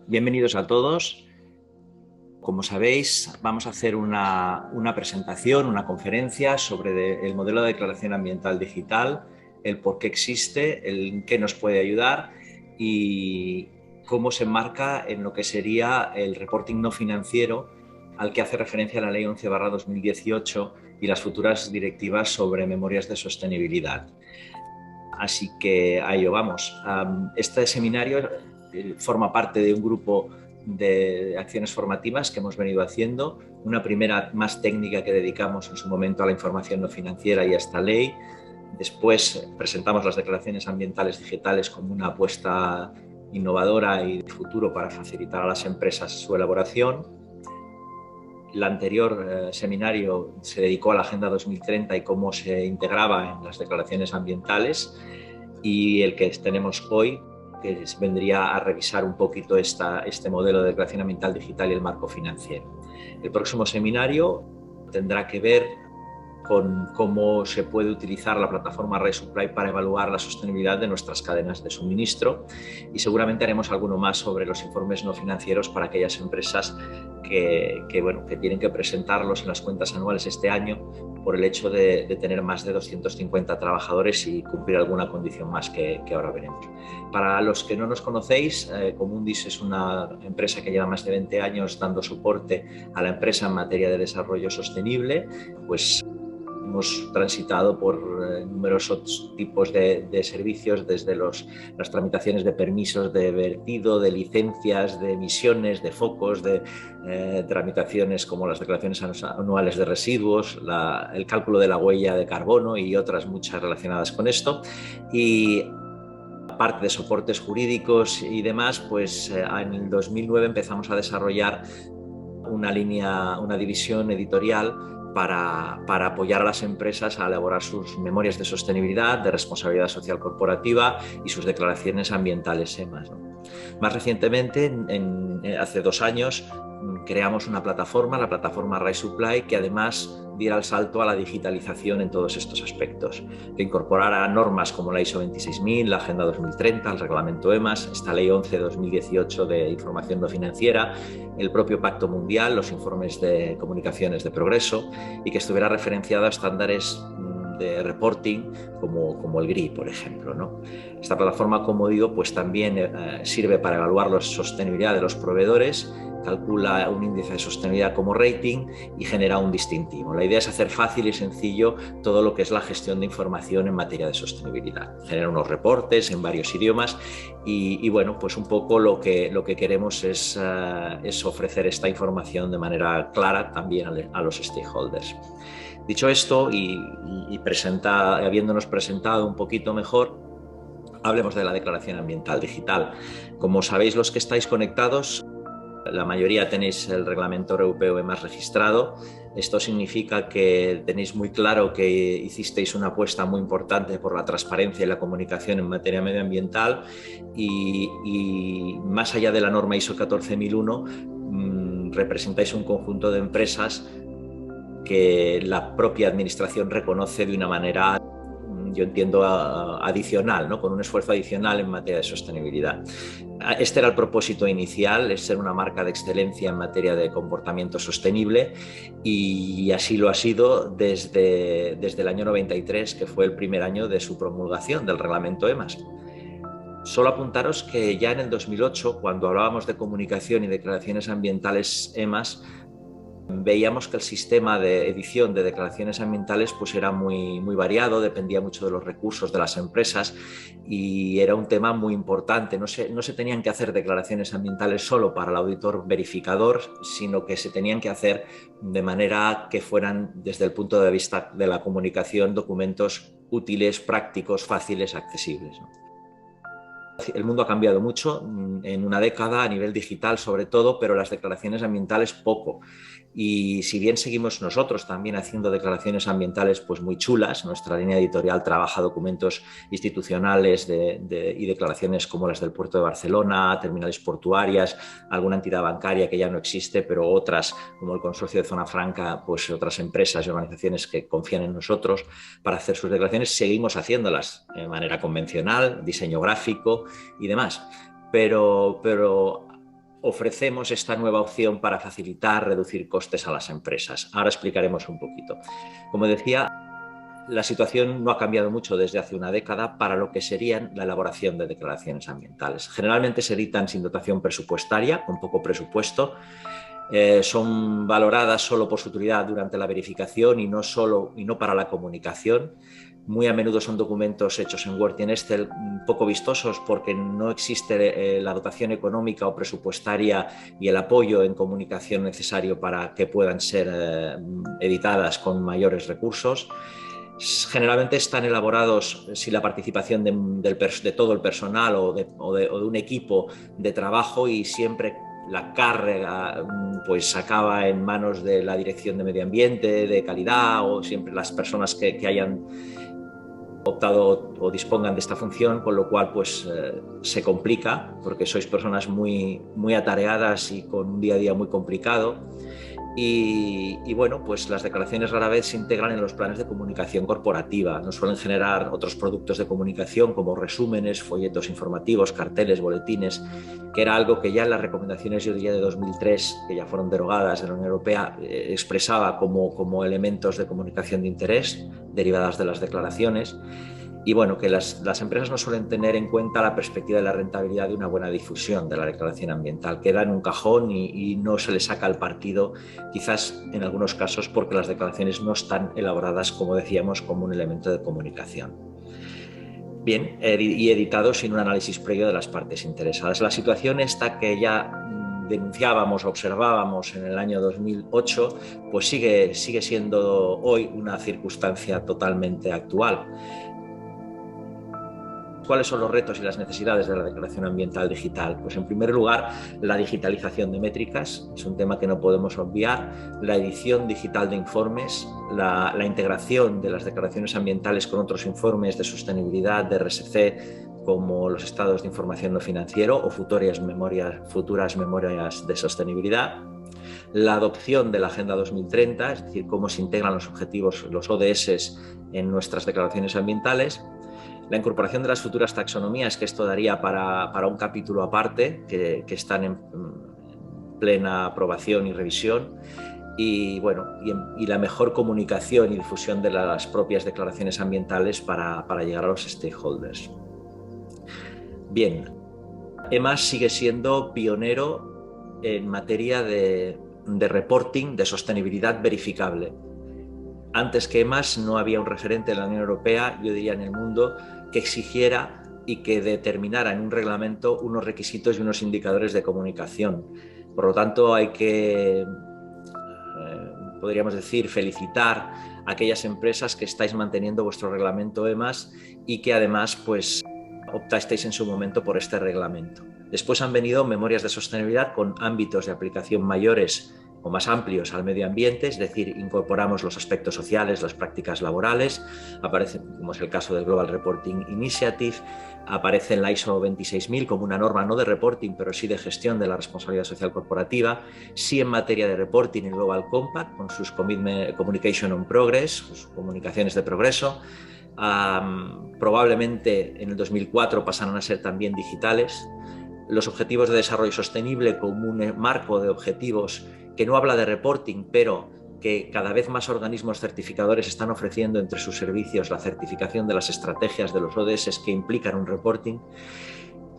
Bienvenidos a todos. Como sabéis, vamos a hacer una presentación, una conferencia sobre el modelo de declaración ambiental digital, el por qué existe, el qué nos puede ayudar y cómo se enmarca en lo que sería el reporting no financiero al que hace referencia la Ley 11/2018 y las futuras directivas sobre memorias de sostenibilidad. Así que a ello vamos. Este seminario forma parte de un grupo de acciones formativas que hemos venido haciendo. Una primera más técnica que dedicamos en su momento a la información no financiera y a esta ley. Después presentamos las declaraciones ambientales digitales como una apuesta innovadora y de futuro para facilitar a las empresas su elaboración. El anterior seminario se dedicó a la Agenda 2030 y cómo se integraba en las declaraciones ambientales, y el que tenemos hoy, que vendría a revisar un poquito este modelo de declaración ambiental digital y el marco financiero. El próximo seminario tendrá que ver con cómo se puede utilizar la plataforma RaiSupply para evaluar la sostenibilidad de nuestras cadenas de suministro, y seguramente haremos alguno más sobre los informes no financieros para aquellas empresas que tienen que presentarlos en las cuentas anuales este año por el hecho de tener más de 250 trabajadores y cumplir alguna condición más que ahora veremos. Para los que no nos conocéis, Comundis es una empresa que lleva más de 20 años dando soporte a la empresa en materia de desarrollo sostenible. Pues hemos transitado por numerosos tipos de servicios, desde las tramitaciones de permisos de vertido, de licencias, de emisiones, de focos, de tramitaciones como las declaraciones anuales de residuos, el cálculo de la huella de carbono y otras muchas relacionadas con esto. Y aparte de soportes jurídicos y demás, pues en el 2009 empezamos a desarrollar una división editorial para apoyar a las empresas a elaborar sus memorias de sostenibilidad, de responsabilidad social corporativa y sus declaraciones ambientales EMAS, ¿no? Más recientemente, hace 2 años, creamos una plataforma, la plataforma RaiSupply, que además diera el salto a la digitalización en todos estos aspectos, que incorporara normas como la ISO 26000, la Agenda 2030, el Reglamento EMAS, esta Ley 11/2018 de información no financiera, el propio Pacto Mundial, los informes de comunicaciones de progreso, y que estuviera referenciado a estándares de reporting como el GRI, por ejemplo, ¿no? Esta plataforma, como digo, pues también sirve para evaluar la sostenibilidad de los proveedores, calcula un índice de sostenibilidad como rating y genera un distintivo. La idea es hacer fácil y sencillo todo lo que es la gestión de información en materia de sostenibilidad. Genera unos reportes en varios idiomas y bueno, pues un poco lo que queremos es ofrecer esta información de manera clara también a los stakeholders. Dicho esto habiéndonos presentado un poquito mejor, hablemos de la declaración ambiental digital. Como sabéis, los que estáis conectados, la mayoría tenéis el reglamento europeo EMAS registrado. Esto significa que tenéis muy claro que hicisteis una apuesta muy importante por la transparencia y la comunicación en materia medioambiental, y más allá de la norma ISO 14001, representáis un conjunto de empresas que la propia administración reconoce de una manera, yo entiendo, adicional, ¿no? Con un esfuerzo adicional en materia de sostenibilidad. Este era el propósito inicial, es ser una marca de excelencia en materia de comportamiento sostenible, y así lo ha sido desde el año 93, que fue el primer año de su promulgación del reglamento EMAS. Solo apuntaros que ya en el 2008, cuando hablábamos de comunicación y declaraciones ambientales EMAS, veíamos que el sistema de edición de declaraciones ambientales pues era muy variado, dependía mucho de los recursos de las empresas y era un tema muy importante. No se tenían que hacer declaraciones ambientales solo para el auditor verificador, sino que se tenían que hacer de manera que fueran, desde el punto de vista de la comunicación, documentos útiles, prácticos, fáciles, accesibles, ¿no? El mundo ha cambiado mucho en una década, a nivel digital sobre todo, pero las declaraciones ambientales poco. Y si bien seguimos nosotros también haciendo declaraciones ambientales pues muy chulas, nuestra línea editorial trabaja documentos institucionales y declaraciones como las del Puerto de Barcelona, terminales portuarias, alguna entidad bancaria que ya no existe, pero otras como el Consorcio de Zona Franca, pues otras empresas y organizaciones que confían en nosotros para hacer sus declaraciones, seguimos haciéndolas de manera convencional, diseño gráfico y demás. Pero ofrecemos esta nueva opción para facilitar, reducir costes a las empresas. Ahora explicaremos un poquito. Como decía, la situación no ha cambiado mucho desde hace una década para lo que serían la elaboración de declaraciones ambientales. Generalmente se editan sin dotación presupuestaria, con poco presupuesto. Son valoradas solo por su utilidad durante la verificación y no para la comunicación. Muy a menudo son documentos hechos en Word y en Excel poco vistosos porque no existe la dotación económica o presupuestaria y el apoyo en comunicación necesario para que puedan ser editadas con mayores recursos. Generalmente están elaborados sin la participación de todo el personal o de un equipo de trabajo, y siempre la carga pues acaba en manos de la Dirección de Medio Ambiente, de Calidad, o siempre las personas que hayan optado o dispongan de esta función, con lo cual pues se complica porque sois personas muy atareadas y con un día a día muy complicado. Y bueno, pues las declaraciones rara vez se integran en los planes de comunicación corporativa. Nos suelen generar otros productos de comunicación como resúmenes, folletos informativos, carteles, boletines, que era algo que ya en las recomendaciones, yo diría, de 2003, que ya fueron derogadas de la Unión Europea, expresaba como elementos de comunicación de interés derivadas de las declaraciones. Y bueno, que las empresas no suelen tener en cuenta la perspectiva de la rentabilidad de una buena difusión de la declaración ambiental. Queda en un cajón y no se le saca el partido, quizás en algunos casos porque las declaraciones no están elaboradas, como decíamos, como un elemento de comunicación. Bien, y editado sin un análisis previo de las partes interesadas. La situación esta que ya denunciábamos, observábamos en el año 2008, pues sigue siendo hoy una circunstancia totalmente actual. ¿Cuáles son los retos y las necesidades de la declaración ambiental digital? Pues en primer lugar, la digitalización de métricas, es un tema que no podemos obviar, la edición digital de informes, la integración de las declaraciones ambientales con otros informes de sostenibilidad, de RSC, como los estados de información no financiero o futuras memorias de sostenibilidad. La adopción de la Agenda 2030, es decir, cómo se integran los objetivos, los ODS, en nuestras declaraciones ambientales. La incorporación de las futuras taxonomías, que esto daría para un capítulo aparte, que están en plena aprobación y revisión. Y, bueno, y la mejor comunicación y difusión de las propias declaraciones ambientales para llegar a los stakeholders. Bien, EMAS sigue siendo pionero en materia de reporting de sostenibilidad verificable. Antes que EMAS no había un referente en la Unión Europea, yo diría en el mundo, que exigiera y que determinara en un reglamento unos requisitos y unos indicadores de comunicación. Por lo tanto, hay que, podríamos decir, felicitar a aquellas empresas que estáis manteniendo vuestro reglamento EMAS y que además pues, optasteis en su momento por este reglamento. Después han venido memorias de sostenibilidad con ámbitos de aplicación mayores o más amplios al medio ambiente, es decir, incorporamos los aspectos sociales, las prácticas laborales, aparece, como es el caso del Global Reporting Initiative, aparece en la ISO 26000 como una norma no de reporting, pero sí de gestión de la responsabilidad social corporativa, sí en materia de reporting el Global Compact con sus Communication on Progress, sus comunicaciones de progreso. Probablemente en el 2004 pasarán a ser también digitales. Los objetivos de desarrollo sostenible como un marco de objetivos que no habla de reporting, pero que cada vez más organismos certificadores están ofreciendo entre sus servicios la certificación de las estrategias de los ODS que implican un reporting.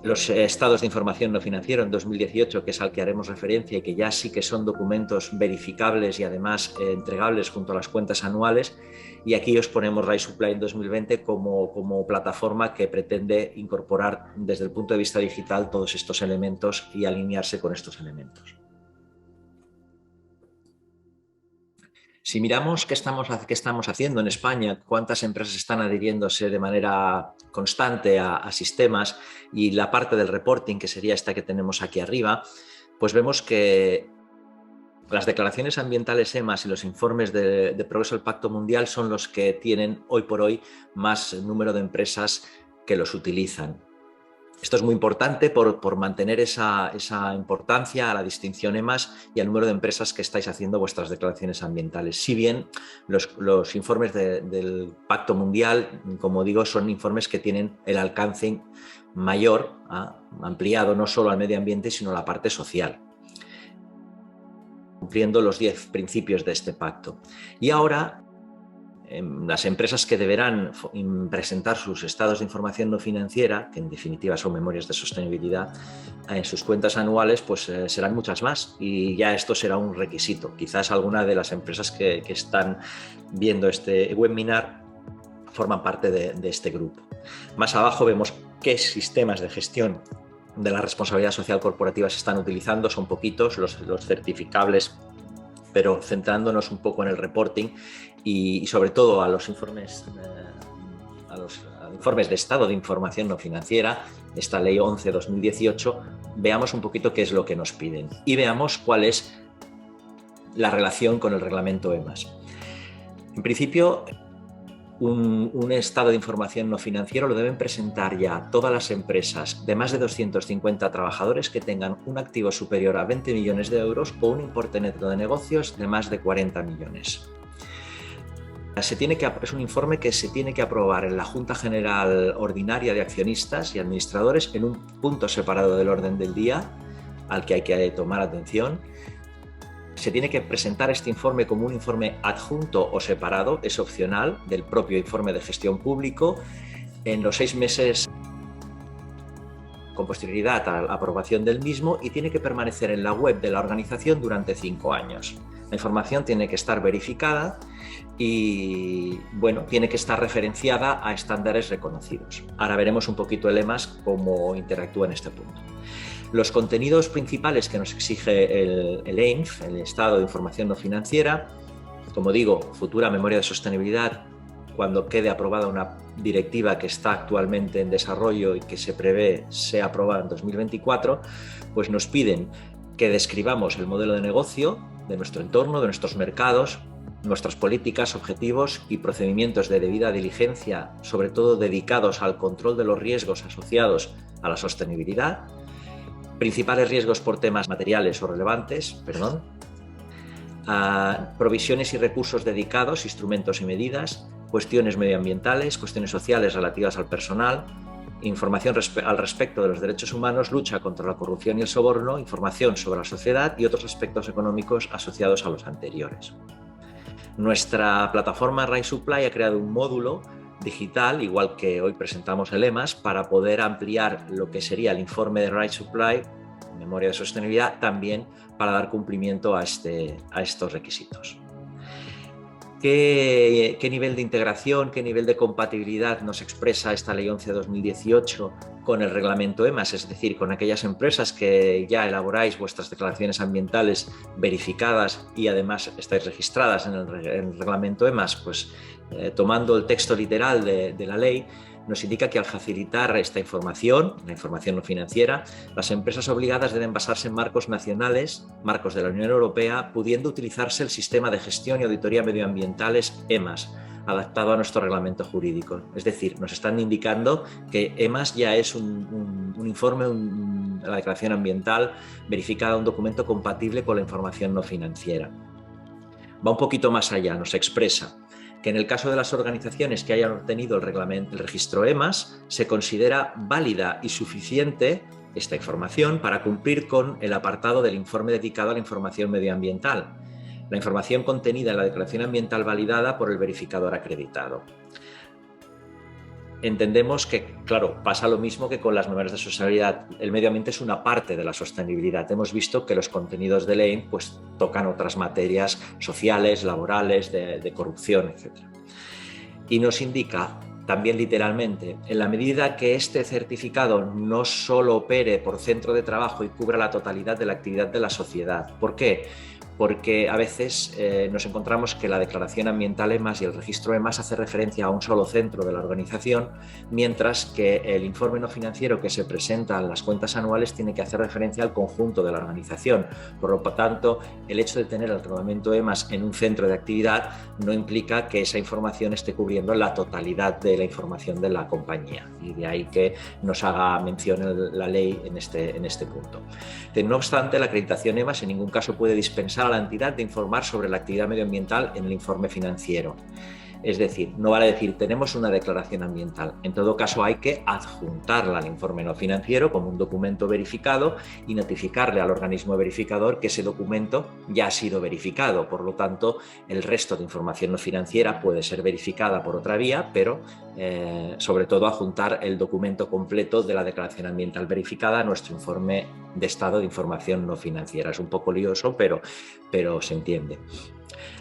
Los estados de información no financiero en 2018, que es al que haremos referencia y que ya sí que son documentos verificables y además entregables junto a las cuentas anuales. Y aquí os ponemos Rise Supply en 2020 como plataforma que pretende incorporar desde el punto de vista digital todos estos elementos y alinearse con estos elementos. Si miramos qué estamos haciendo en España, cuántas empresas están adhiriéndose de manera constante a sistemas y la parte del reporting, que sería esta que tenemos aquí arriba, pues vemos que las declaraciones ambientales EMAS y los informes de progreso del Pacto Mundial son los que tienen hoy por hoy más número de empresas que los utilizan. Esto es muy importante por mantener esa importancia a la distinción EMAS y al número de empresas que estáis haciendo vuestras declaraciones ambientales. Si bien los informes del Pacto Mundial, como digo, son informes que tienen el alcance mayor, ampliado no solo al medio ambiente, sino a la parte social, cumpliendo los 10 principios de este pacto. Y ahora, las empresas que deberán presentar sus estados de información no financiera, que en definitiva son memorias de sostenibilidad, en sus cuentas anuales, pues serán muchas más, y ya esto será un requisito. Quizás alguna de las empresas que están viendo este webinar forman parte de este grupo. Más abajo vemos qué sistemas de gestión de la responsabilidad social corporativa se están utilizando. Son poquitos los certificables, pero centrándonos un poco en el reporting y sobre todo a los informes de estado de información no financiera, esta ley 11/2018, veamos un poquito qué es lo que nos piden y veamos cuál es la relación con el reglamento EMAS. En principio, un estado de información no financiero lo deben presentar ya todas las empresas de más de 250 trabajadores que tengan un activo superior a 20 millones de euros o un importe neto de negocios de más de 40 millones. Es un informe que se tiene que aprobar en la Junta General Ordinaria de Accionistas y Administradores en un punto separado del orden del día al que hay que tomar atención. Se tiene que presentar este informe como un informe adjunto o separado, es opcional, del propio informe de gestión público, en los 6 meses con posterioridad a la aprobación del mismo, y tiene que permanecer en la web de la organización durante 5 años. La información tiene que estar verificada y, bueno, tiene que estar referenciada a estándares reconocidos. Ahora veremos un poquito el EMAS cómo interactúa en este punto. Los contenidos principales que nos exige el EINF, el Estado de Información No Financiera, como digo, futura memoria de sostenibilidad, cuando quede aprobada una directiva que está actualmente en desarrollo y que se prevé sea aprobada en 2024, pues nos piden que describamos el modelo de negocio de nuestro entorno, de nuestros mercados, nuestras políticas, objetivos y procedimientos de debida diligencia, sobre todo dedicados al control de los riesgos asociados a la sostenibilidad, principales riesgos por temas materiales o relevantes, provisiones y recursos dedicados, instrumentos y medidas, cuestiones medioambientales, cuestiones sociales relativas al personal, información al respecto de los derechos humanos, lucha contra la corrupción y el soborno, información sobre la sociedad y otros aspectos económicos asociados a los anteriores. Nuestra plataforma Right Supply ha creado un módulo digital, igual que hoy presentamos el EMAS, para poder ampliar lo que sería el informe de Right Supply, memoria de sostenibilidad, también para dar cumplimiento a estos requisitos. ¿Qué nivel de integración, qué nivel de compatibilidad nos expresa esta Ley 11/2018 con el reglamento EMAS? Es decir, con aquellas empresas que ya elaboráis vuestras declaraciones ambientales verificadas y además estáis registradas en el reglamento EMAS, pues tomando el texto literal de la ley, nos indica que al facilitar esta información, la información no financiera, las empresas obligadas deben basarse en marcos nacionales, marcos de la Unión Europea, pudiendo utilizarse el sistema de gestión y auditoría medioambientales EMAS, adaptado a nuestro reglamento jurídico. Es decir, nos están indicando que EMAS ya es un informe, la declaración ambiental verificada, un documento compatible con la información no financiera. Va un poquito más allá, nos expresa que en el caso de las organizaciones que hayan obtenido el registro EMAS, se considera válida y suficiente esta información para cumplir con el apartado del informe dedicado a la información medioambiental, la información contenida en la declaración ambiental validada por el verificador acreditado. Entendemos que, claro, pasa lo mismo que con las memorias de sostenibilidad. El medio ambiente es una parte de la sostenibilidad. Hemos visto que los contenidos de ley pues, tocan otras materias sociales, laborales, de corrupción, etc. Y nos indica también literalmente, en la medida que este certificado no solo opere por centro de trabajo y cubra la totalidad de la actividad de la sociedad. ¿Por qué? porque a veces nos encontramos que la declaración ambiental EMAS y el registro EMAS hace referencia a un solo centro de la organización, mientras que el informe no financiero que se presenta en las cuentas anuales tiene que hacer referencia al conjunto de la organización. Por lo tanto, el hecho de tener el reglamento EMAS en un centro de actividad no implica que esa información esté cubriendo la totalidad de la información de la compañía, y de ahí que nos haga mención la ley en este punto. No obstante, la acreditación EMAS en ningún caso puede dispensar a la entidad de informar sobre la actividad medioambiental en el informe financiero. Es decir, no vale decir tenemos una declaración ambiental. En todo caso, hay que adjuntarla al informe no financiero como un documento verificado y notificarle al organismo verificador que ese documento ya ha sido verificado. Por lo tanto, el resto de información no financiera puede ser verificada por otra vía, pero sobre todo adjuntar el documento completo de la declaración ambiental verificada a nuestro informe de estado de información no financiera. Es un poco lioso, pero se entiende.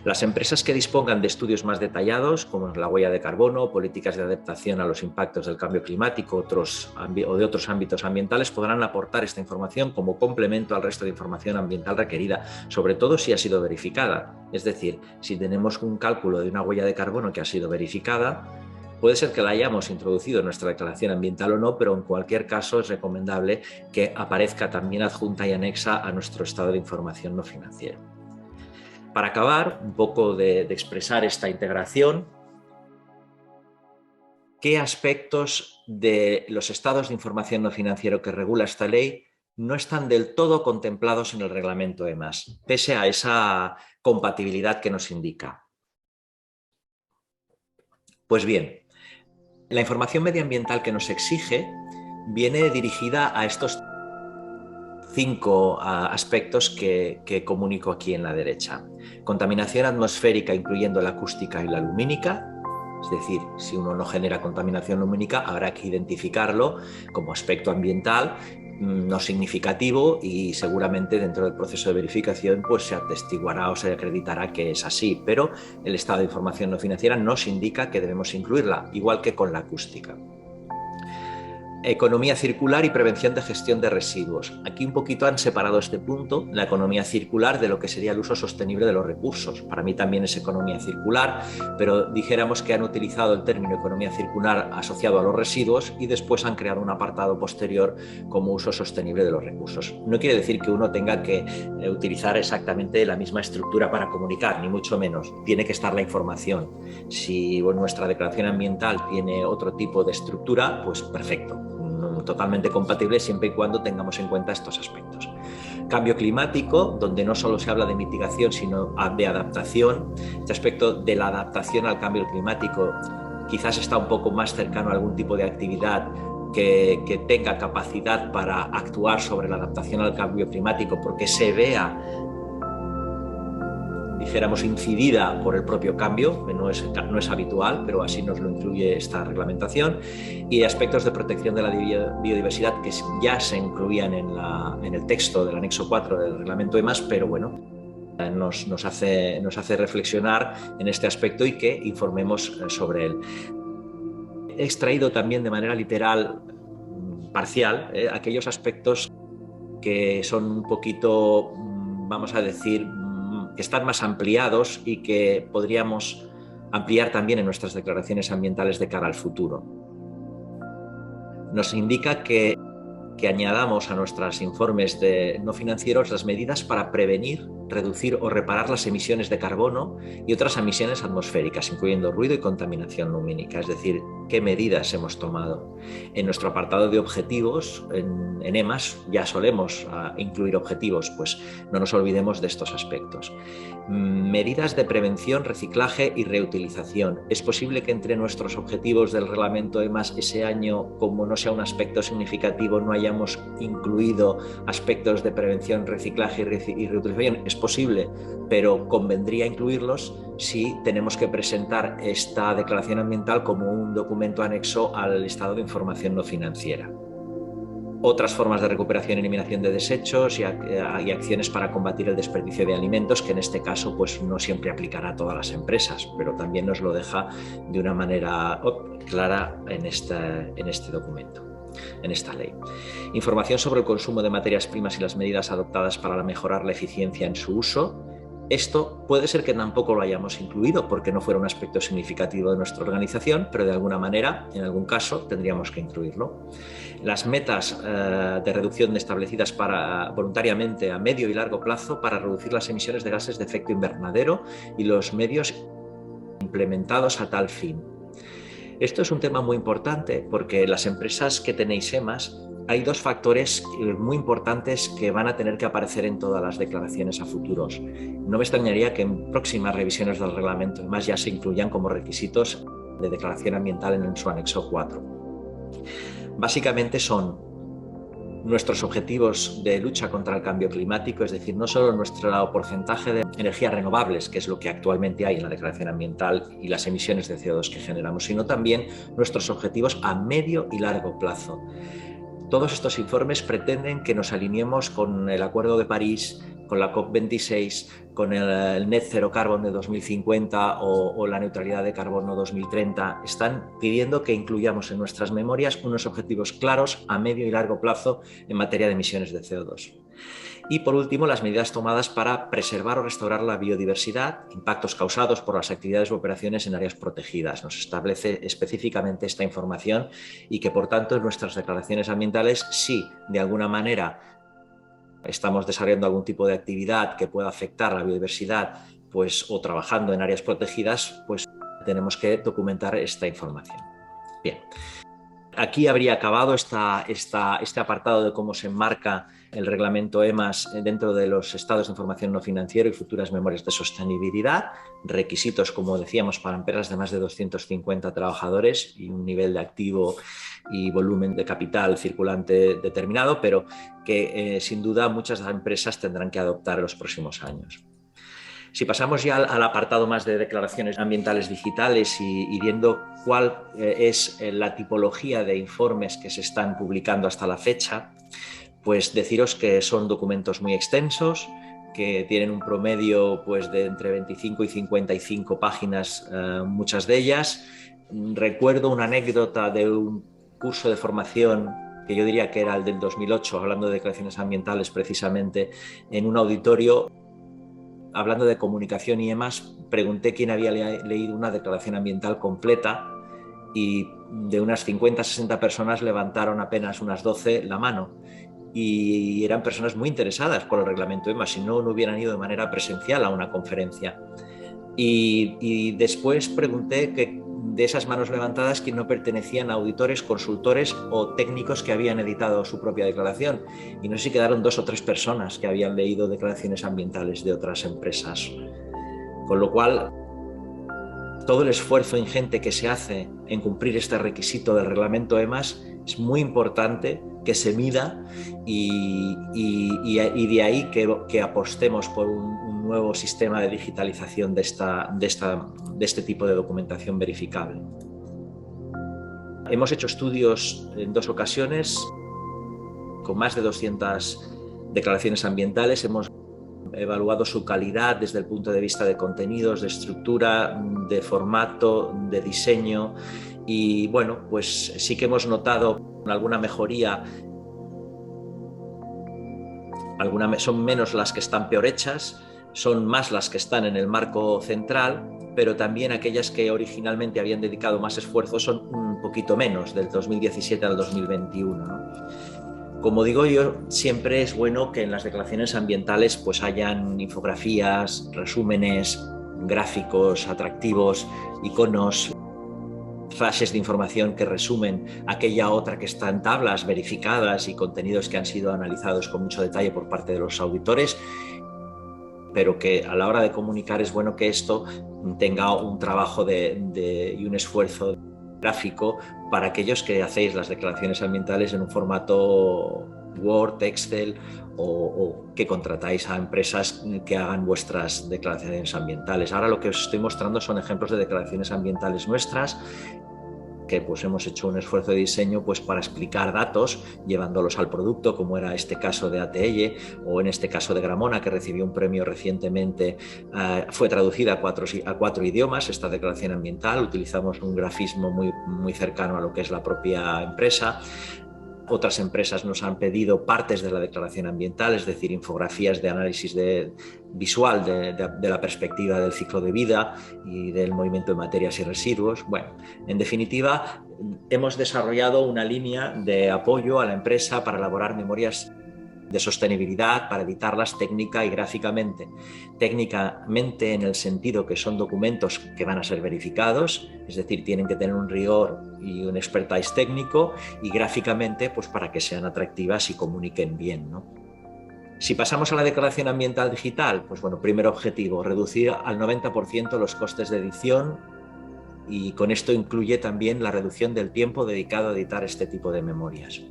Las empresas que dispongan de estudios más detallados, como la huella de carbono, políticas de adaptación a los impactos del cambio climático o de otros ámbitos ambientales, podrán aportar esta información como complemento al resto de información ambiental requerida, sobre todo si ha sido verificada. Es decir, si tenemos un cálculo de una huella de carbono que ha sido verificada, puede ser que la hayamos introducido en nuestra declaración ambiental o no, pero en cualquier caso es recomendable que aparezca también adjunta y anexa a nuestro estado de información no financiero. Para acabar, un poco de expresar esta integración, ¿qué aspectos de los estados de información no financiero que regula esta ley no están del todo contemplados en el reglamento EMAS, pese a esa compatibilidad que nos indica? Pues bien, la información medioambiental que nos exige viene dirigida a estos 5 aspectos que comunico aquí en la derecha. Contaminación atmosférica, incluyendo la acústica y la lumínica. Es decir, si uno no genera contaminación lumínica, habrá que identificarlo como aspecto ambiental no significativo, y seguramente dentro del proceso de verificación pues se atestiguará o se acreditará que es así, pero el estado de información no financiera nos indica que debemos incluirla, igual que con la acústica. Economía circular y prevención de gestión de residuos. Aquí un poquito han separado este punto, la economía circular, de lo que sería el uso sostenible de los recursos. Para mí también es economía circular, pero dijéramos que han utilizado el término economía circular asociado a los residuos y después han creado un apartado posterior como uso sostenible de los recursos. No quiere decir que uno tenga que utilizar exactamente la misma estructura para comunicar, ni mucho menos. Tiene que estar la información. Si nuestra declaración ambiental tiene otro tipo de estructura, pues perfecto, totalmente compatible siempre y cuando tengamos en cuenta estos aspectos. Cambio climático, donde no solo se habla de mitigación, sino de adaptación. Este aspecto de la adaptación al cambio climático quizás está un poco más cercano a algún tipo de actividad que tenga capacidad para actuar sobre la adaptación al cambio climático, porque se vea, dijéramos, incidida por el propio cambio. No es habitual, pero así nos lo incluye esta reglamentación. Y aspectos de protección de la biodiversidad que ya se incluían en el texto del anexo 4 del reglamento EMAS, pero bueno, nos hace reflexionar en este aspecto y que informemos sobre él. He extraído también de manera literal, parcial, aquellos aspectos que son un poquito, vamos a decir, que están más ampliados y que podríamos ampliar también en nuestras declaraciones ambientales de cara al futuro. Nos indica que añadamos a nuestros informes no financieros las medidas para prevenir, reducir o reparar las emisiones de carbono y otras emisiones atmosféricas, incluyendo ruido y contaminación lumínica. Es decir, qué medidas hemos tomado. En nuestro apartado de objetivos, en EMAS, ya solemos incluir objetivos, pues no nos olvidemos de estos aspectos. Medidas de prevención, reciclaje y reutilización. Es posible que entre nuestros objetivos del reglamento EMAS ese año, como no sea un aspecto significativo, no hayamos incluido aspectos de prevención, reciclaje y reutilización. Es posible, pero convendría incluirlos si tenemos que presentar esta declaración ambiental como un documento anexo al estado de información no financiera. Otras formas de recuperación y eliminación de desechos y acciones para combatir el desperdicio de alimentos, que en este caso pues no siempre aplicará a todas las empresas, pero también nos lo deja de una manera clara en este documento, en esta ley. Información sobre el consumo de materias primas y las medidas adoptadas para mejorar la eficiencia en su uso. Esto puede ser que tampoco lo hayamos incluido porque no fuera un aspecto significativo de nuestra organización, pero de alguna manera, en algún caso, tendríamos que incluirlo. Las metas de reducción establecidas voluntariamente a medio y largo plazo para reducir las emisiones de gases de efecto invernadero y los medios implementados a tal fin. Esto es un tema muy importante porque las empresas que tenéis EMAS, hay dos factores muy importantes que van a tener que aparecer en todas las declaraciones a futuros. No me extrañaría que en próximas revisiones del reglamento EMAS ya se incluyan como requisitos de declaración ambiental en su anexo 4. Básicamente son nuestros objetivos de lucha contra el cambio climático, es decir, no solo nuestro porcentaje de energías renovables, que es lo que actualmente hay en la declaración ambiental, y las emisiones de CO2 que generamos, sino también nuestros objetivos a medio y largo plazo. Todos estos informes pretenden que nos alineemos con el Acuerdo de París, con la COP26, con el Net Zero Carbon de 2050 o la neutralidad de carbono 2030. Están pidiendo que incluyamos en nuestras memorias unos objetivos claros a medio y largo plazo en materia de emisiones de CO2. Y por último, las medidas tomadas para preservar o restaurar la biodiversidad, impactos causados por las actividades u operaciones en áreas protegidas. Nos establece específicamente esta información y que, por tanto, en nuestras declaraciones ambientales, si de alguna manera estamos desarrollando algún tipo de actividad que pueda afectar la biodiversidad, pues, o trabajando en áreas protegidas, pues tenemos que documentar esta información. Bien. Aquí habría acabado este apartado de cómo se enmarca el reglamento EMAS dentro de los estados de información no financiero y futuras memorias de sostenibilidad, requisitos, como decíamos, para empresas de más de 250 trabajadores y un nivel de activo y volumen de capital circulante determinado, pero que sin duda muchas empresas tendrán que adoptar en los próximos años. Si pasamos ya al apartado más de declaraciones ambientales digitales y viendo cuál es la tipología de informes que se están publicando hasta la fecha, pues deciros que son documentos muy extensos, que tienen un promedio pues, de entre 25 y 55 páginas, muchas de ellas. Recuerdo una anécdota de un curso de formación que yo diría que era el del 2008, hablando de declaraciones ambientales precisamente, en un auditorio. Hablando de comunicación y demás, pregunté quién había leído una declaración ambiental completa y de unas 50 60 personas levantaron apenas unas 12 la mano y eran personas muy interesadas por el reglamento EMAS, si no hubieran ido de manera presencial a una conferencia. Y después pregunté que de esas manos levantadas que no pertenecían a auditores, consultores o técnicos que habían editado su propia declaración. Y no sé si quedaron 2 o 3 personas que habían leído declaraciones ambientales de otras empresas. Con lo cual, todo el esfuerzo ingente que se hace en cumplir este requisito del reglamento EMAS es muy importante que se mida y de ahí que apostemos por un nuevo sistema de digitalización de este tipo de documentación verificable. Hemos hecho estudios en 2 ocasiones con más de 200 declaraciones ambientales. Hemos evaluado su calidad desde el punto de vista de contenidos, de estructura, de formato, de diseño y bueno, pues sí que hemos notado alguna mejoría. Son menos las que están peor hechas, son más las que están en el marco central, pero también aquellas que originalmente habían dedicado más esfuerzo son un poquito menos, del 2017 al 2021, ¿no? Como digo yo, siempre es bueno que en las declaraciones ambientales pues hayan infografías, resúmenes, gráficos atractivos, iconos, frases de información que resumen aquella otra que está en tablas verificadas y contenidos que han sido analizados con mucho detalle por parte de los auditores, pero que a la hora de comunicar es bueno que esto tenga un trabajo y un esfuerzo gráfico para aquellos que hacéis las declaraciones ambientales en un formato Word, Excel o que contratáis a empresas que hagan vuestras declaraciones ambientales. Ahora lo que os estoy mostrando son ejemplos de declaraciones ambientales nuestras que pues hemos hecho un esfuerzo de diseño pues para explicar datos llevándolos al producto, como era este caso de ATL o en este caso de Gramona, que recibió un premio recientemente. Fue traducida a 4 idiomas esta declaración ambiental. Utilizamos un grafismo muy cercano a lo que es la propia empresa. Otras empresas nos han pedido partes de la declaración ambiental, es decir, infografías de análisis visual de la perspectiva del ciclo de vida y del movimiento de materias y residuos. Bueno, en definitiva, hemos desarrollado una línea de apoyo a la empresa para elaborar memorias de sostenibilidad, para editarlas técnica y gráficamente. Técnicamente en el sentido que son documentos que van a ser verificados, es decir, tienen que tener un rigor y un expertise técnico, y gráficamente pues para que sean atractivas y comuniquen bien, ¿no? Si pasamos a la declaración ambiental digital, pues bueno, primer objetivo, reducir al 90% los costes de edición, y con esto incluye también la reducción del tiempo dedicado a editar este tipo de memorias.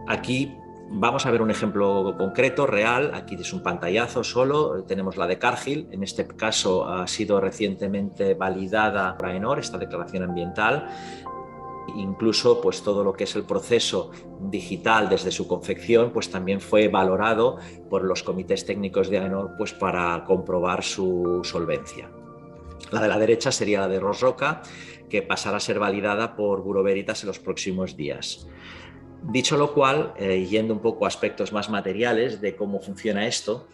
Aquí vamos a ver un ejemplo concreto, real. Aquí es un pantallazo solo. Tenemos la de Cargill. En este caso ha sido recientemente validada por AENOR, esta declaración ambiental. Incluso pues, todo lo que es el proceso digital desde su confección pues, también fue valorado por los comités técnicos de AENOR pues, para comprobar su solvencia. La de la derecha sería la de Ros Roca, que pasará a ser validada por Bureau Veritas en los próximos días. Dicho lo cual, yendo un poco a aspectos más materiales de cómo funciona esto,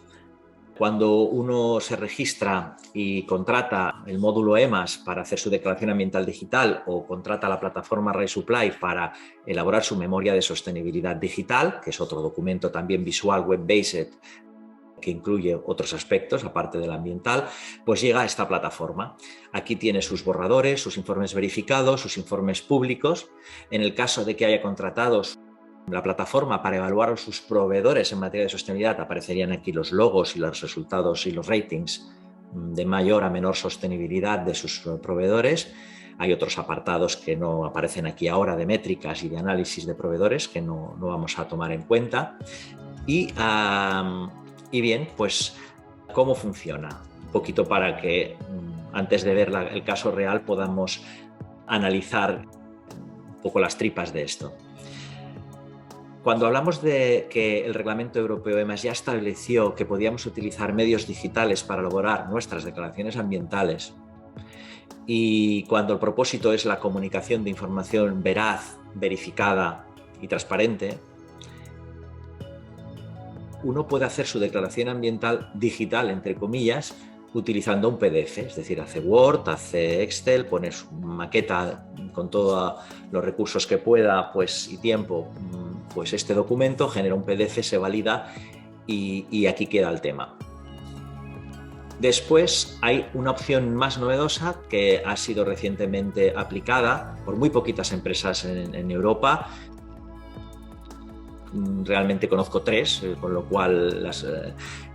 cuando uno se registra y contrata el módulo EMAS para hacer su declaración ambiental digital o contrata la plataforma RaiSupply para elaborar su memoria de sostenibilidad digital, que es otro documento también visual web-based que incluye otros aspectos aparte del ambiental, pues llega a esta plataforma. Aquí tiene sus borradores, sus informes verificados, sus informes públicos. En el caso de que haya contratado la plataforma para evaluar a sus proveedores en materia de sostenibilidad, aparecerían aquí los logos y los resultados y los ratings de mayor a menor sostenibilidad de sus proveedores. Hay otros apartados que no aparecen aquí ahora de métricas y de análisis de proveedores que no vamos a tomar en cuenta. Y bien, pues, ¿cómo funciona? Un poquito para que, antes de ver el caso real, podamos analizar un poco las tripas de esto. Cuando hablamos de que el Reglamento Europeo EMAS ya estableció que podíamos utilizar medios digitales para elaborar nuestras declaraciones ambientales, y cuando el propósito es la comunicación de información veraz, verificada y transparente, uno puede hacer su declaración ambiental digital, entre comillas, utilizando un PDF, es decir, hace Word, hace Excel, pone su maqueta con todos los recursos que pueda pues, y tiempo, pues este documento genera un PDF, se valida y aquí queda el tema. Después hay una opción más novedosa que ha sido recientemente aplicada por muy poquitas empresas en Europa. Realmente conozco 3, con lo cual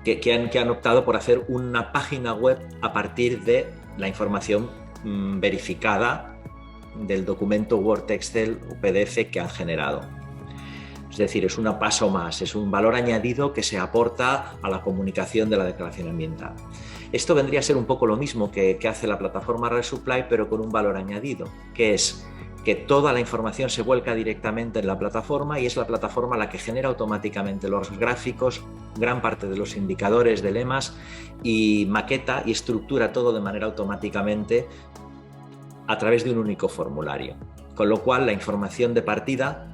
que han optado por hacer una página web a partir de la información verificada del documento Word, Excel o PDF que han generado. Es decir, es un paso más, es un valor añadido que se aporta a la comunicación de la declaración ambiental. Esto vendría a ser un poco lo mismo que hace la plataforma RaiSupply, pero con un valor añadido, que es que toda la información se vuelca directamente en la plataforma y es la plataforma la que genera automáticamente los gráficos, gran parte de los indicadores del EMAS y maqueta y estructura todo de manera automáticamente a través de un único formulario. Con lo cual la información de partida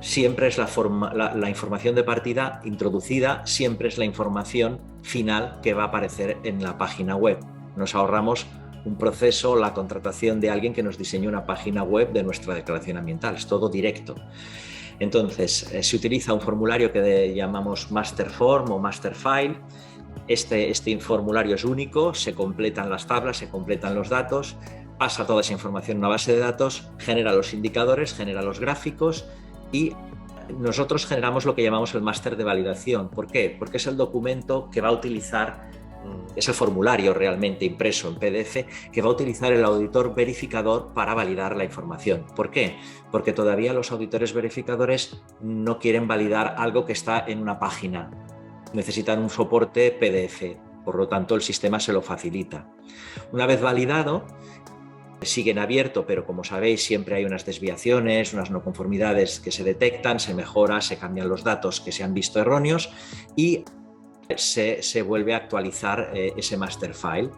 siempre es la información de partida introducida, siempre es la información final que va a aparecer en la página web. Nos ahorramos un proceso, la contratación de alguien que nos diseñe una página web de nuestra declaración ambiental, es todo directo. Entonces, se utiliza un formulario que llamamos Master Form o Master File. Este formulario es único, se completan las tablas, se completan los datos, pasa toda esa información a una base de datos, genera los indicadores, genera los gráficos y nosotros generamos lo que llamamos el máster de validación. ¿Por qué? Porque es el documento que va a utilizar, es el formulario realmente impreso en PDF que va a utilizar el auditor verificador para validar la información. ¿Por qué? Porque todavía los auditores verificadores no quieren validar algo que está en una página. Necesitan un soporte PDF, por lo tanto el sistema se lo facilita. Una vez validado, sigue en abierto, pero como sabéis siempre hay unas desviaciones, unas no conformidades que se detectan, se mejora, se cambian los datos que se han visto erróneos y se vuelve a actualizar ese master file.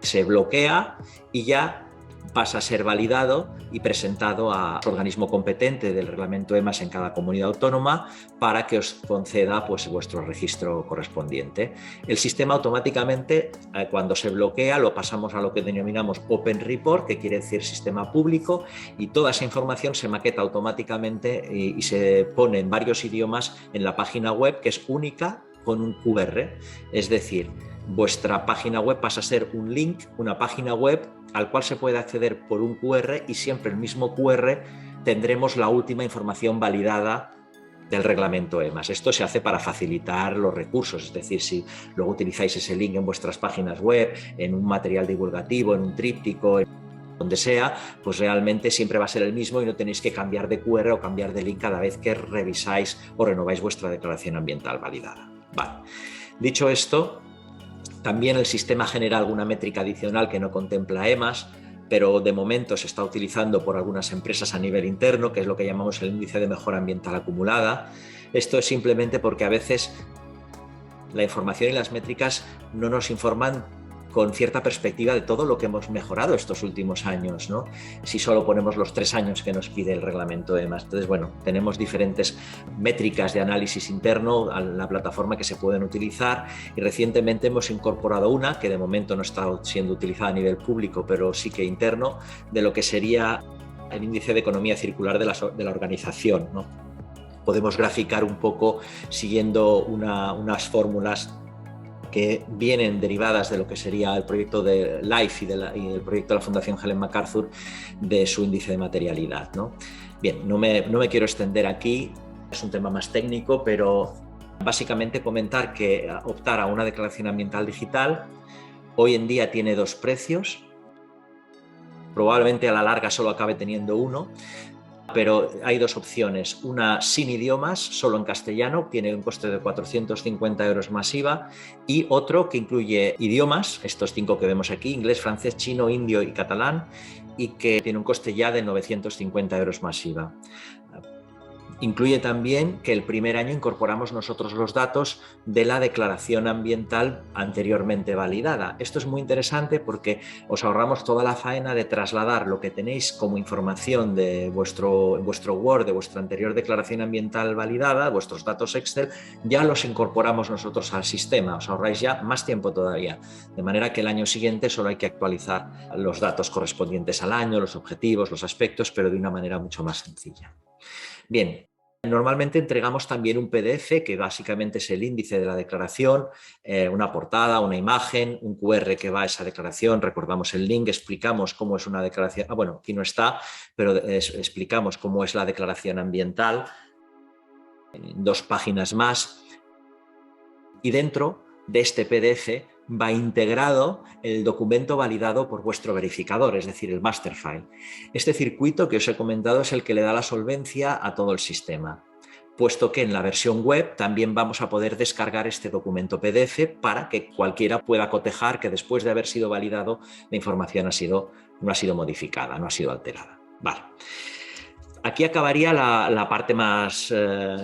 Se bloquea y ya pasa a ser validado y presentado al organismo competente del reglamento EMAS en cada comunidad autónoma para que os conceda pues, vuestro registro correspondiente. El sistema automáticamente, cuando se bloquea, lo pasamos a lo que denominamos Open Report, que quiere decir sistema público, y toda esa información se maqueta automáticamente y se pone en varios idiomas en la página web, que es única con un QR, es decir, vuestra página web pasa a ser un link, una página web al cual se puede acceder por un QR y siempre el mismo QR tendremos la última información validada del reglamento EMAS. Esto se hace para facilitar los recursos, es decir, si luego utilizáis ese link en vuestras páginas web, en un material divulgativo, en un tríptico, donde sea, pues realmente siempre va a ser el mismo y no tenéis que cambiar de QR o cambiar de link cada vez que revisáis o renováis vuestra declaración ambiental validada. Vale. Dicho esto, también el sistema genera alguna métrica adicional que no contempla EMAS, pero de momento se está utilizando por algunas empresas a nivel interno, que es lo que llamamos el índice de mejora ambiental acumulada. Esto es simplemente porque a veces la información y las métricas no nos informan con cierta perspectiva de todo lo que hemos mejorado estos últimos años, ¿no? Si solo ponemos los 3 años que nos pide el reglamento EMAS. Entonces, bueno, tenemos diferentes métricas de análisis interno a la plataforma que se pueden utilizar y recientemente hemos incorporado una que de momento no está siendo utilizada a nivel público, pero sí que interno, de lo que sería el índice de economía circular de la organización, ¿no? Podemos graficar un poco siguiendo unas fórmulas que vienen derivadas de lo que sería el proyecto de LIFE y el proyecto de la Fundación Helen MacArthur de su índice de materialidad, ¿no? Bien, no me quiero extender aquí, es un tema más técnico, pero básicamente comentar que optar a una declaración ambiental digital hoy en día tiene 2 precios, probablemente a la larga solo acabe teniendo uno, pero hay 2 opciones, una sin idiomas, solo en castellano, tiene un coste de 450 € más IVA, y otro que incluye idiomas, estos 5 que vemos aquí, inglés, francés, chino, indio y catalán, y que tiene un coste ya de 950 € más IVA. Incluye también que el primer año incorporamos nosotros los datos de la declaración ambiental anteriormente validada. Esto es muy interesante porque os ahorramos toda la faena de trasladar lo que tenéis como información de vuestro Word, de vuestra anterior declaración ambiental validada, vuestros datos Excel, ya los incorporamos nosotros al sistema. Os ahorráis ya más tiempo todavía, de manera que el año siguiente solo hay que actualizar los datos correspondientes al año, los objetivos, los aspectos, pero de una manera mucho más sencilla. Bien. Normalmente entregamos también un PDF que básicamente es el índice de la declaración, una portada, una imagen, un QR que va a esa declaración, recordamos el link, explicamos cómo es una declaración, bueno, aquí no está, pero explicamos cómo es la declaración ambiental, en 2 páginas más, y dentro de este PDF va integrado el documento validado por vuestro verificador, es decir, el master file. Este circuito que os he comentado es el que le da la solvencia a todo el sistema, puesto que en la versión web también vamos a poder descargar este documento PDF para que cualquiera pueda cotejar que después de haber sido validado la información no ha sido modificada, no ha sido alterada. Vale. Aquí acabaría la parte más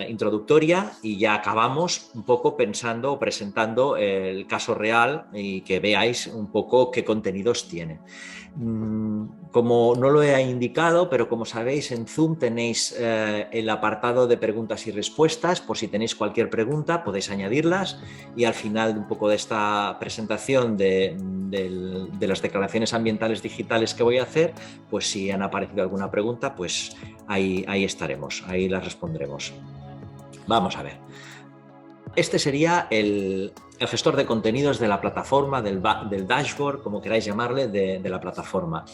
introductoria y ya acabamos un poco pensando o presentando el caso real y que veáis un poco qué contenidos tiene. Como no lo he indicado, pero como sabéis en Zoom tenéis el apartado de preguntas y respuestas, por si tenéis cualquier pregunta podéis añadirlas y al final un poco de esta presentación de las declaraciones ambientales digitales que voy a hacer, pues si han aparecido alguna pregunta, pues ahí estaremos, ahí las respondremos. Vamos a ver. Este sería el gestor de contenidos de la plataforma, del dashboard, como queráis llamarle, de la plataforma.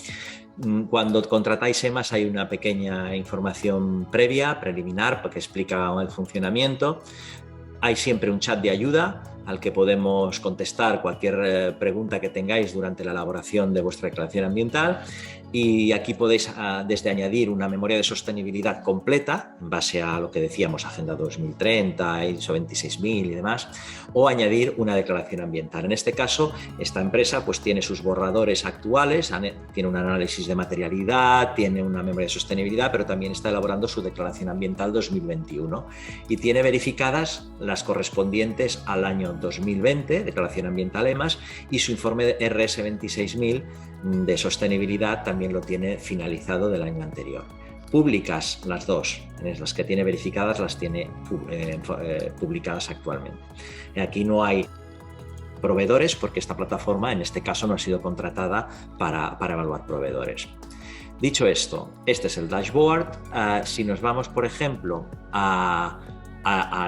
Cuando contratáis EMAS hay una pequeña información previa, preliminar, que explica el funcionamiento. Hay siempre un chat de ayuda al que podemos contestar cualquier pregunta que tengáis durante la elaboración de vuestra declaración ambiental. Y aquí podéis desde añadir una memoria de sostenibilidad completa, en base a lo que decíamos, Agenda 2030, ISO 26000 y demás, o añadir una declaración ambiental. En este caso, esta empresa pues tiene sus borradores actuales, tiene un análisis de materialidad, tiene una memoria de sostenibilidad, pero también está elaborando su declaración ambiental 2021 y tiene verificadas las correspondientes al año año 2020, Declaración Ambiental EMAS, y su informe de RS 26000 de sostenibilidad también lo tiene finalizado del año anterior. Públicas las dos, las que tiene verificadas las tiene publicadas actualmente. Aquí no hay proveedores porque esta plataforma en este caso no ha sido contratada para evaluar proveedores. Dicho esto, este es el dashboard. Si nos vamos, por ejemplo, a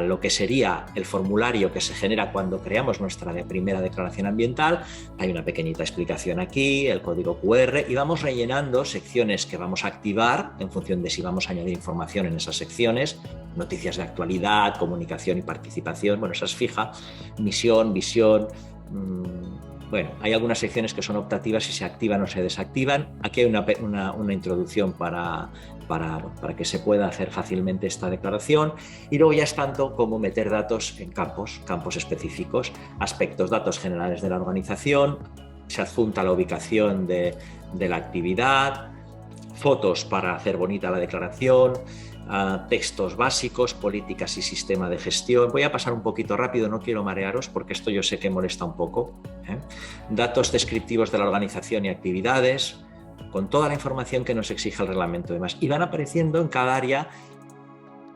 lo que sería el formulario que se genera cuando creamos nuestra primera declaración ambiental, hay una pequeñita explicación aquí, el código QR, y vamos rellenando secciones que vamos a activar en función de si vamos a añadir información en esas secciones, noticias de actualidad, comunicación y participación, bueno, esa es fija, misión, visión. Bueno, hay algunas secciones que son optativas y se activan o se desactivan. Aquí hay una introducción para que se pueda hacer fácilmente esta declaración, y luego ya es tanto como meter datos en campos específicos, aspectos, datos generales de la organización, se adjunta la ubicación de la actividad, fotos para hacer bonita la declaración, textos básicos, políticas y sistema de gestión. Voy a pasar un poquito rápido, no quiero marearos porque esto yo sé que molesta un poco. Datos descriptivos de la organización y actividades, con toda la información que nos exige el reglamento y demás. Y van apareciendo en cada área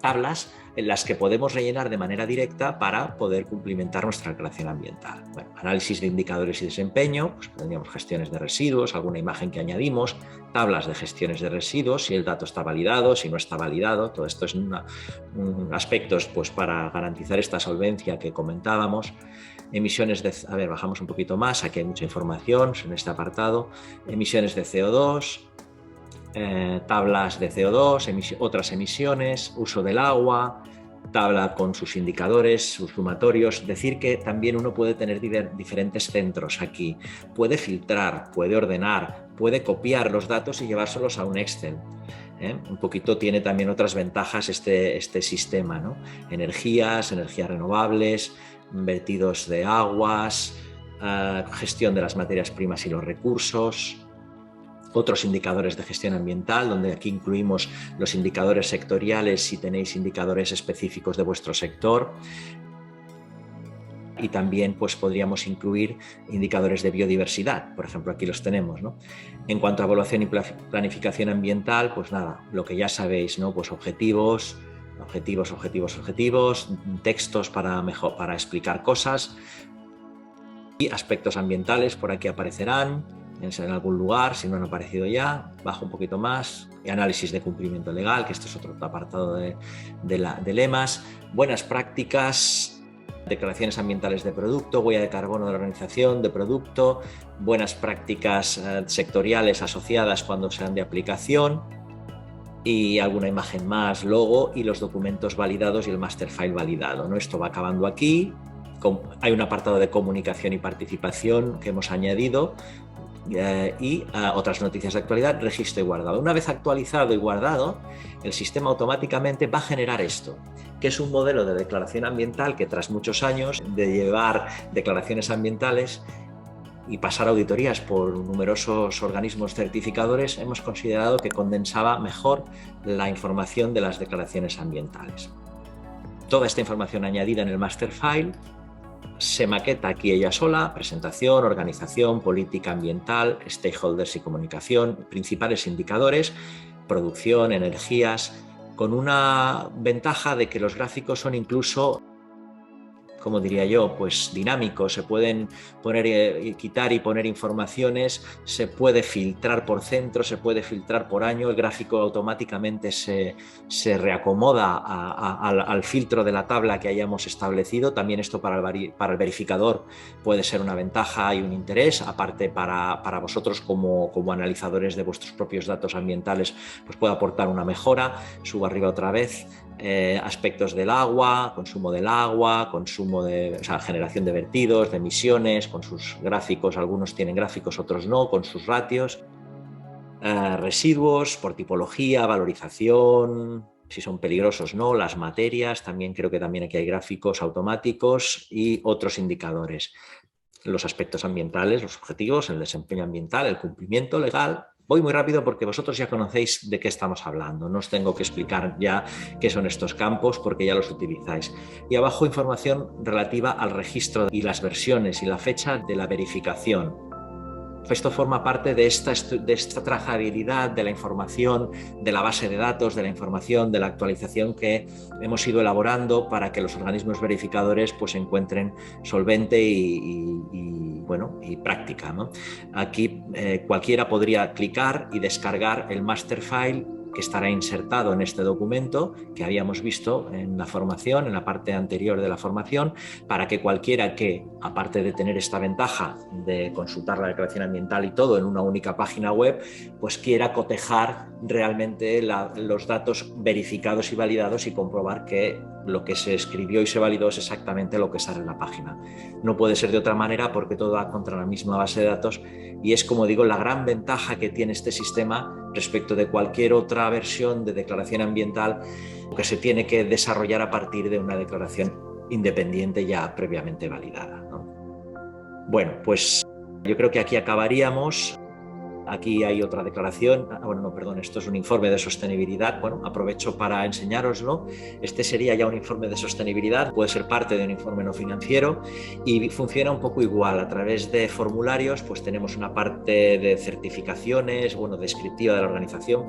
tablas en las que podemos rellenar de manera directa para poder cumplimentar nuestra declaración ambiental. Bueno, análisis de indicadores y desempeño, pues tendríamos gestiones de residuos, alguna imagen que añadimos, tablas de gestiones de residuos, si el dato está validado, si no está validado, todo esto es aspectos pues, para garantizar esta solvencia que comentábamos. Emisiones de, a ver, bajamos un poquito más, aquí hay mucha información en este apartado, emisiones de CO2, tablas de CO2, otras emisiones, uso del agua, tabla con sus indicadores, sus sumatorios. Decir que también uno puede tener diferentes centros aquí, puede filtrar, puede ordenar, puede copiar los datos y llevárselos a un Excel. Un poquito tiene también otras ventajas este sistema, ¿no? Energías renovables, vertidos de aguas, gestión de las materias primas y los recursos. Otros indicadores de gestión ambiental, donde aquí incluimos los indicadores sectoriales si tenéis indicadores específicos de vuestro sector. Y también pues, podríamos incluir indicadores de biodiversidad, por ejemplo, aquí los tenemos, ¿no? En cuanto a evaluación y planificación ambiental, pues nada, lo que ya sabéis, ¿no? Pues objetivos, textos para explicar cosas, y aspectos ambientales por aquí aparecerán en algún lugar, si no han aparecido ya. Bajo un poquito más, y análisis de cumplimiento legal, que esto es otro apartado de lemas, buenas prácticas, declaraciones ambientales de producto, huella de carbono de la organización de producto, buenas prácticas sectoriales asociadas cuando sean de aplicación, y alguna imagen más, logo y los documentos validados y el master file validado, ¿no? Esto va acabando aquí. Hay un apartado de comunicación y participación que hemos añadido, y otras noticias de actualidad, registro y guardado. Una vez actualizado y guardado, el sistema automáticamente va a generar esto, que es un modelo de declaración ambiental que tras muchos años de llevar declaraciones ambientales y pasar auditorías por numerosos organismos certificadores, hemos considerado que condensaba mejor la información de las declaraciones ambientales. Toda esta información añadida en el master file se maqueta aquí ella sola: presentación, organización, política ambiental, stakeholders y comunicación, principales indicadores, producción, energías, con una ventaja de que los gráficos son incluso, como diría yo, pues dinámicos, se pueden poner, quitar y poner informaciones, se puede filtrar por centro, se puede filtrar por año, el gráfico automáticamente se reacomoda al filtro de la tabla que hayamos establecido. También esto para el verificador puede ser una ventaja y un interés, aparte para vosotros como analizadores de vuestros propios datos ambientales, pues puede aportar una mejora. Subo arriba otra vez. Aspectos del agua, consumo del agua, generación de vertidos, de emisiones, con sus gráficos, algunos tienen gráficos, otros no, con sus ratios, residuos por tipología, valorización, si son peligrosos o no, las materias, también creo que también aquí hay gráficos automáticos y otros indicadores. Los aspectos ambientales, los objetivos, el desempeño ambiental, el cumplimiento legal, Voy muy rápido porque vosotros ya conocéis de qué estamos hablando. No os tengo que explicar ya qué son estos campos porque ya los utilizáis. Y abajo información relativa al registro y las versiones y la fecha de la verificación. Esto forma parte de esta trazabilidad de la información, de la base de datos, de la información, de la actualización que hemos ido elaborando para que los organismos verificadores pues, se encuentren solvente y práctica, ¿no? Aquí cualquiera podría clicar y descargar el master file que estará insertado en este documento que habíamos visto en la formación, en la parte anterior de la formación, para que cualquiera que, aparte de tener esta ventaja de consultar la declaración ambiental y todo en una única página web, pues quiera cotejar realmente los datos verificados y validados y comprobar que lo que se escribió y se validó es exactamente lo que sale en la página. No puede ser de otra manera porque todo va contra la misma base de datos y es, como digo, la gran ventaja que tiene este sistema respecto de cualquier otra versión de declaración ambiental que se tiene que desarrollar a partir de una declaración independiente ya previamente validada, ¿no? Bueno, pues yo creo que aquí acabaríamos. Aquí hay otra declaración, esto es un informe de sostenibilidad. Bueno, aprovecho para enseñároslo. Este sería ya un informe de sostenibilidad, puede ser parte de un informe no financiero y funciona un poco igual. A través de formularios, pues tenemos una parte de certificaciones, descriptiva de la organización,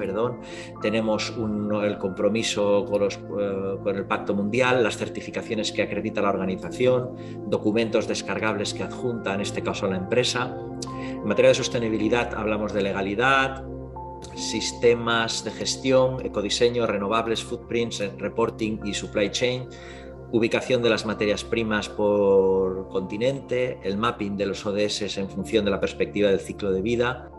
tenemos el compromiso con el Pacto Mundial, las certificaciones que acredita la organización, documentos descargables que adjunta, en este caso, a la empresa. En materia de sostenibilidad hablamos de legalidad, sistemas de gestión, ecodiseño, renovables, footprints, reporting y supply chain, ubicación de las materias primas por continente, el mapping de los ODS en función de la perspectiva del ciclo de vida,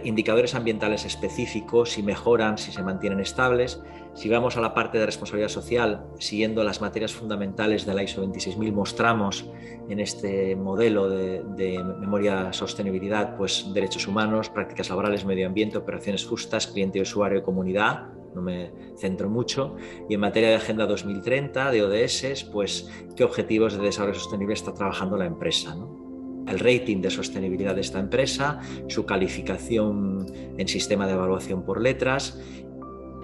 indicadores ambientales específicos, si mejoran, si se mantienen estables. Si vamos a la parte de responsabilidad social, siguiendo las materias fundamentales de la ISO 26000, mostramos en este modelo de memoria sostenibilidad, pues derechos humanos, prácticas laborales, medio ambiente, operaciones justas, cliente, usuario y comunidad. No me centro mucho. Y en materia de Agenda 2030, de ODS, pues qué objetivos de desarrollo sostenible está trabajando la empresa, ¿no? El rating de sostenibilidad de esta empresa, su calificación en sistema de evaluación por letras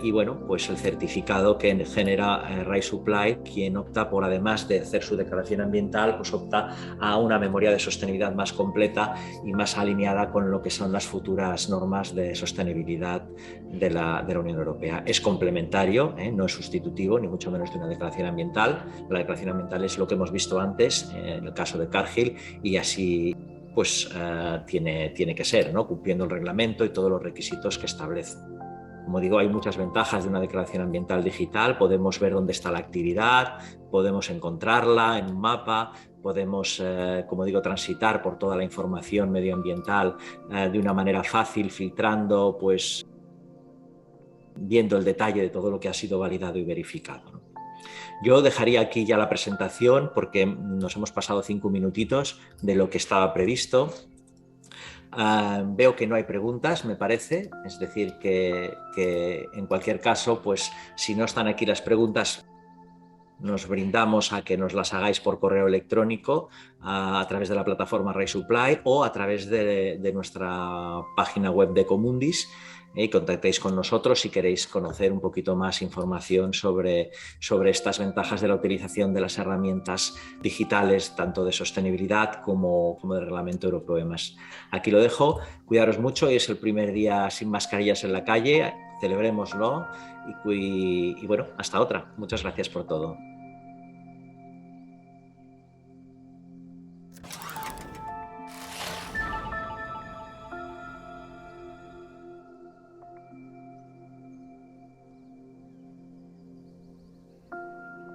y pues el certificado que genera Rise Supply, quien opta por, además de hacer su declaración ambiental, pues opta a una memoria de sostenibilidad más completa y más alineada con lo que son las futuras normas de sostenibilidad de la Unión Europea. Es complementario, no es sustitutivo, ni mucho menos de una declaración ambiental. La declaración ambiental es lo que hemos visto antes en el caso de Cargill y así tiene que ser, ¿no? Cumpliendo el reglamento y todos los requisitos que establece. Como digo, hay muchas ventajas de una declaración ambiental digital. Podemos ver dónde está la actividad, podemos encontrarla en un mapa, podemos, transitar por toda la información medioambiental de una manera fácil, filtrando, viendo el detalle de todo lo que ha sido validado y verificado, ¿no? Yo dejaría aquí ya la presentación porque nos hemos pasado 5 minutitos de lo que estaba previsto. Veo que no hay preguntas, me parece, es decir, que en cualquier caso, pues si no están aquí las preguntas, nos brindamos a que nos las hagáis por correo electrónico a través de la plataforma Rise Supply o a través de nuestra página web de Ecomundis. Y contactéis con nosotros si queréis conocer un poquito más información sobre estas ventajas de la utilización de las herramientas digitales, tanto de sostenibilidad como del Reglamento Europeo EMAS. Aquí lo dejo, cuidaros mucho, hoy es el primer día sin mascarillas en la calle, celebrémoslo y hasta otra. Muchas gracias por todo.